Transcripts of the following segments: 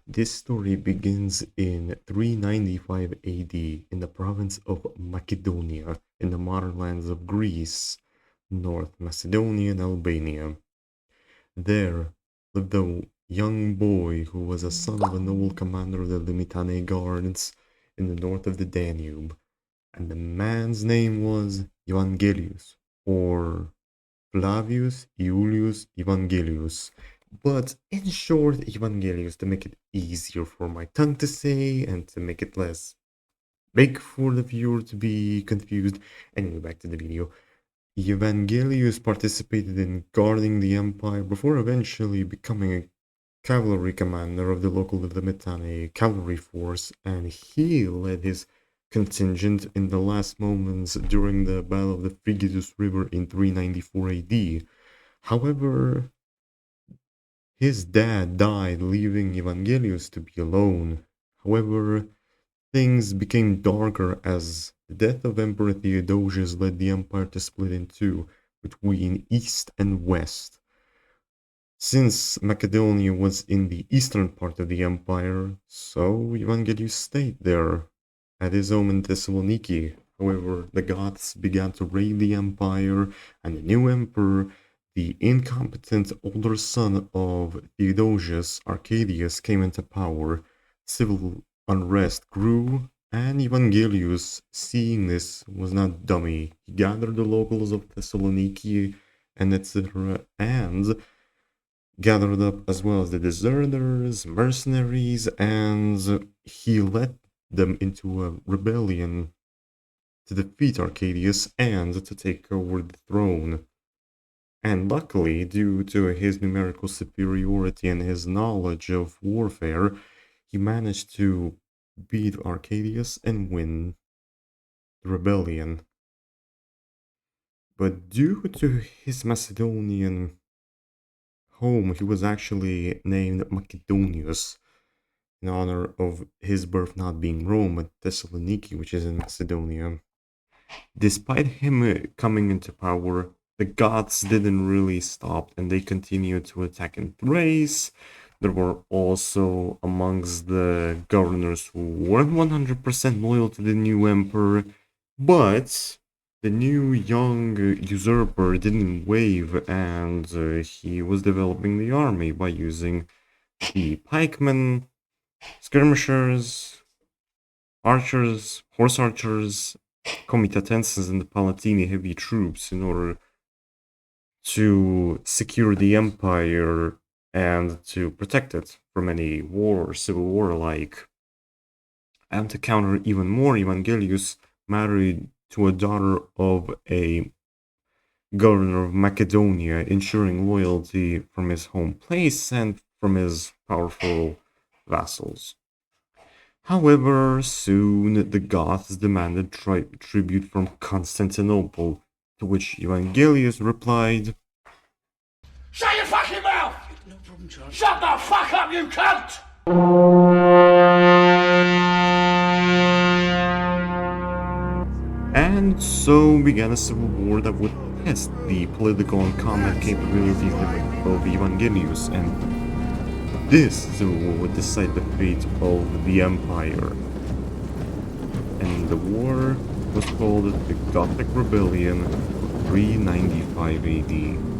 This story begins in 395 AD in the province of Macedonia in the modern lands of Greece, North Macedonia, and Albania. There lived a young boy who was a son of a noble commander of the Limitane Guards in the north of the Danube, and the man's name was Evangelius, or Flavius Iulius Evangelius. But in short, Evangelius, to make it easier for my tongue to say and to make it less big for the viewer to be confused. Anyway, back to the video. Evangelius participated in guarding the empire before eventually becoming a cavalry commander of the local Limitane cavalry force, and he led his contingent in the last moments during the Battle of the Frigidus River in 394 AD. However, his dad died, leaving Evangelius to be alone. However, things became darker as the death of Emperor Theodosius led the empire to split in two between East and West. Since Macedonia was in the eastern part of the empire, so Evangelius stayed there at his home in Thessaloniki. However, the Goths began to raid the empire, and the new emperor, the incompetent older son of Theodosius, Arcadius, came into power. Civil unrest grew, and Evangelius, seeing this, was not dummy. He gathered the locals of Thessaloniki and etc. and gathered up as well as the deserters, mercenaries, and he led them into a rebellion to defeat Arcadius and to take over the throne. And luckily, due to his numerical superiority and his knowledge of warfare, he managed to beat Arcadius and win the rebellion. But due to his Macedonian home, he was actually named Macedonius in honor of his birth not being Rome, but Thessaloniki, which is in Macedonia. Despite him coming into power, the Goths didn't really stop, and they continued to attack in Thrace. There were also amongst the governors who weren't 100% loyal to the new emperor, but the new young usurper didn't wave, and he was developing the army by using the pikemen, skirmishers, archers, horse archers, comitatenses, and the Palatini heavy troops in order to secure the empire and to protect it from any war, civil war alike. And to counter even more, Evangelius married to a daughter of a governor of Macedonia, ensuring loyalty from his home place and from his powerful vassals. However, soon the Goths demanded tribute from Constantinople, to which Evangelius replied, Shut your fucking mouth! No problem, Charles. Shut the fuck up, you cunt! And so began a civil war that would test the political and combat capabilities of Evangelius, and this civil war would decide the fate of the empire. And the war was called the Gothic Rebellion of 395 AD.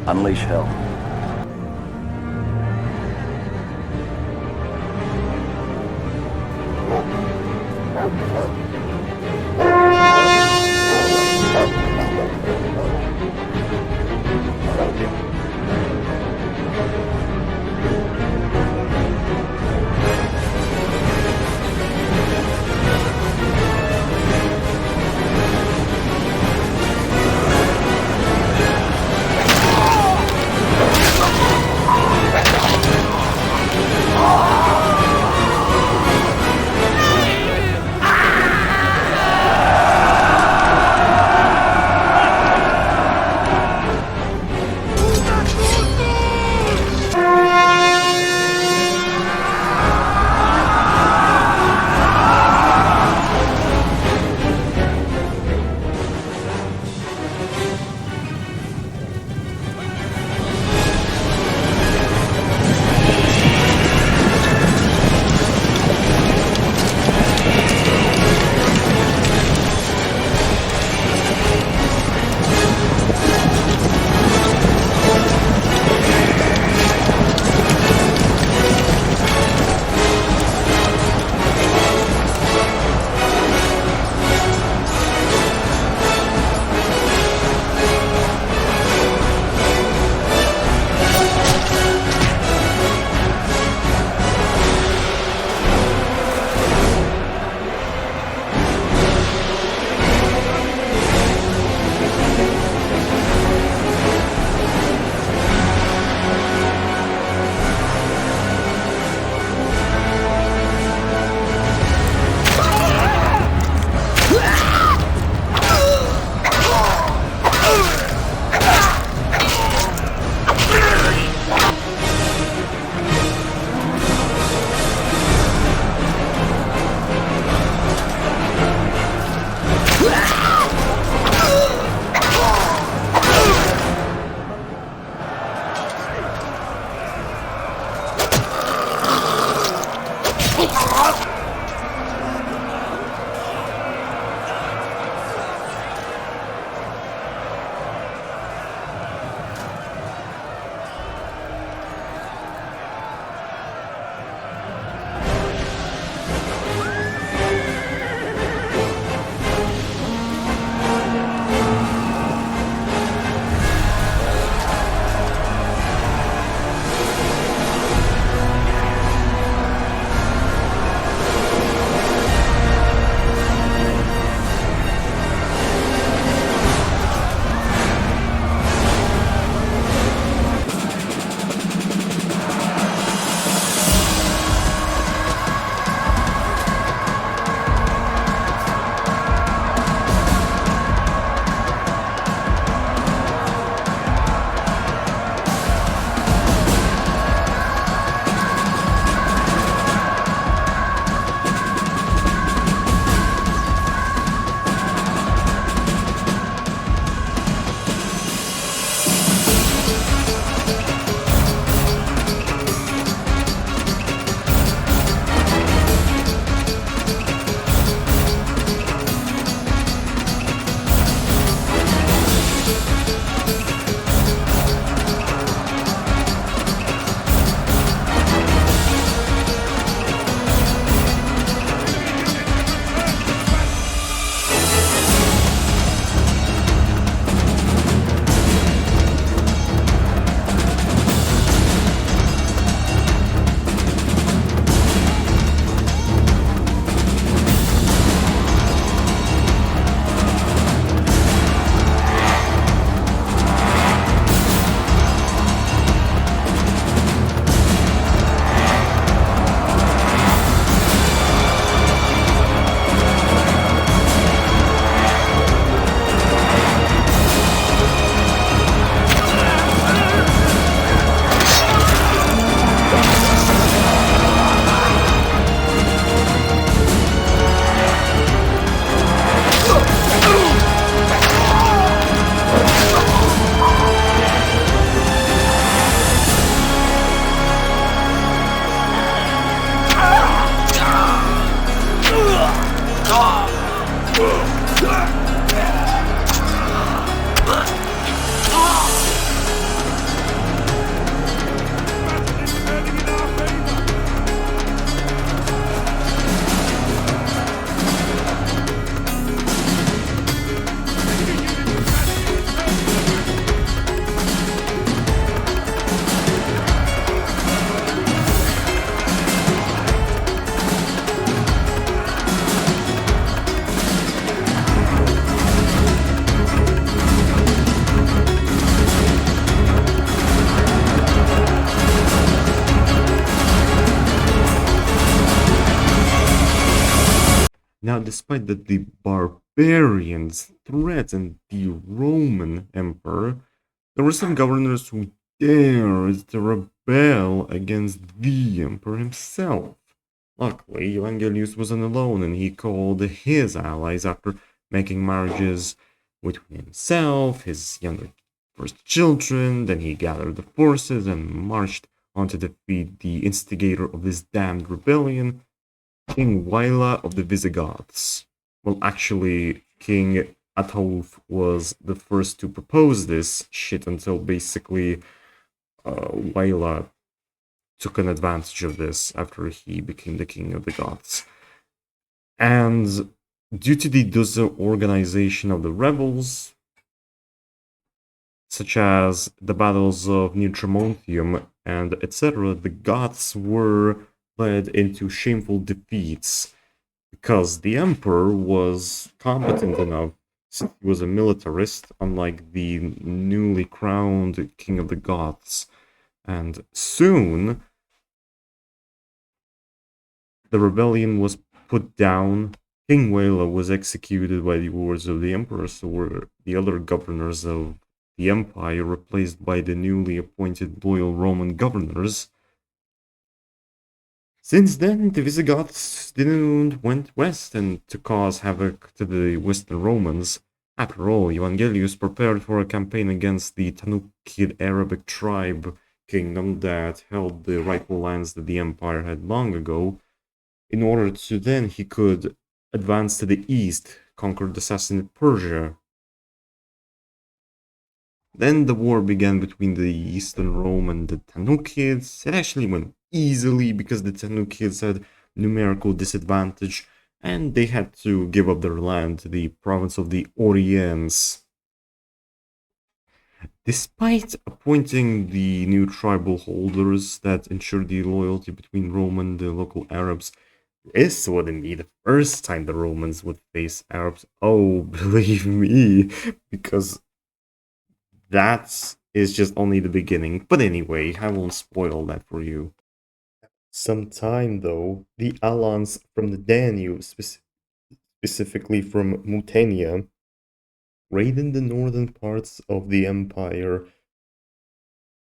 Unleash hell. Now, despite that the barbarians threatened the Roman Emperor, there were some governors who dared to rebel against the emperor himself. Luckily, Evangelius wasn't alone, and he called his allies after making marriages between himself, his younger first children. Then he gathered the forces and marched on to defeat the instigator of this damned rebellion, King Waila of the Visigoths. Well, actually, King Ataulf was the first to propose this shit until basically Waila took an advantage of this after he became the king of the Goths. And due to the disorganization of the rebels, such as the battles of Near Tremontium and etc., the Goths were led into shameful defeats because the emperor was competent enough, since he was a militarist, unlike the newly crowned king of the Goths. And soon, the rebellion was put down. King Waila was executed by the orders of the emperor, so were the other governors of the empire replaced by the newly appointed loyal Roman governors. Since then, the Visigoths went west and to cause havoc to the Western Romans. After all, Evangelius prepared for a campaign against the Tanukid Arabic tribe kingdom that held the rightful lands that the empire had long ago, in order to then he could advance to the east, conquer the Sassanid Persia. Then the war began between the Eastern Rome and the Tanukids. It actually went easily because the Tanukids had numerical disadvantage and they had to give up their land to the province of the Oriens. Despite appointing the new tribal holders that ensured the loyalty between Rome and the local Arabs, this wouldn't be the first time the Romans would face Arabs. Oh, believe me, because that is just only the beginning. But anyway, I won't spoil that for you. Some time though, the Alans from the Danube, specifically from Mutania, raided the northern parts of the empire,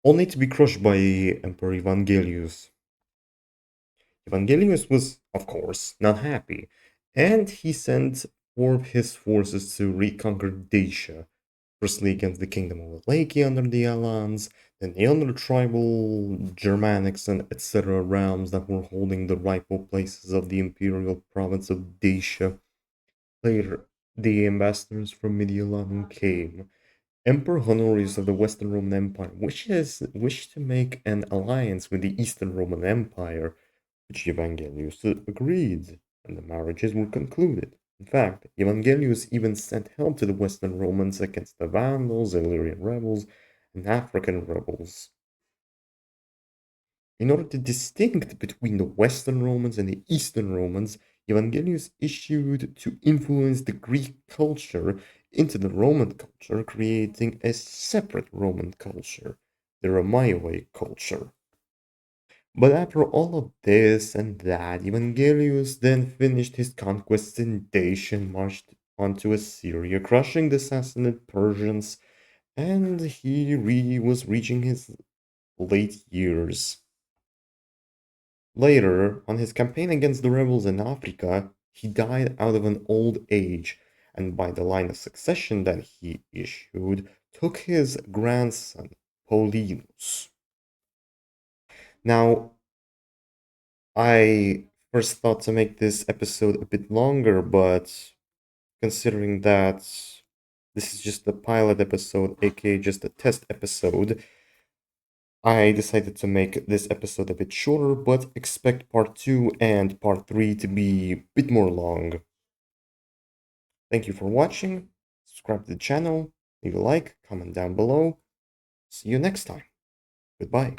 only to be crushed by Emperor Evangelius. Evangelius was, of course, not happy, and he sent four of his forces to reconquer Dacia, firstly against the kingdom of Wallachia under the Alans, then the other tribal Germanics and etc. realms that were holding the rightful places of the imperial province of Dacia. Later, the ambassadors from Mediolanum came. Emperor Honorius of the Western Roman Empire wished to make an alliance with the Eastern Roman Empire, which Evangelius agreed, and the marriages were concluded. In fact, Evangelius even sent help to the Western Romans against the Vandals, Illyrian rebels, and African rebels. In order to distinguish between the Western Romans and the Eastern Romans, Evangelius issued to influence the Greek culture into the Roman culture, creating a separate Roman culture, the Romaeoid culture. But after all of this and that, Evangelius then finished his conquests in Dacia and marched onto Assyria, crushing the Sassanid Persians, and he was reaching his late years. Later, on his campaign against the rebels in Africa, he died out of an old age, and by the line of succession that he issued, took his grandson, Paulinus. Now, I first thought to make this episode a bit longer, but considering that this is just a pilot episode, aka just a test episode, I decided to make this episode a bit shorter, but expect part 2 and part 3 to be a bit more long. Thank you for watching, subscribe to the channel, leave a like, comment down below. See you next time. Goodbye.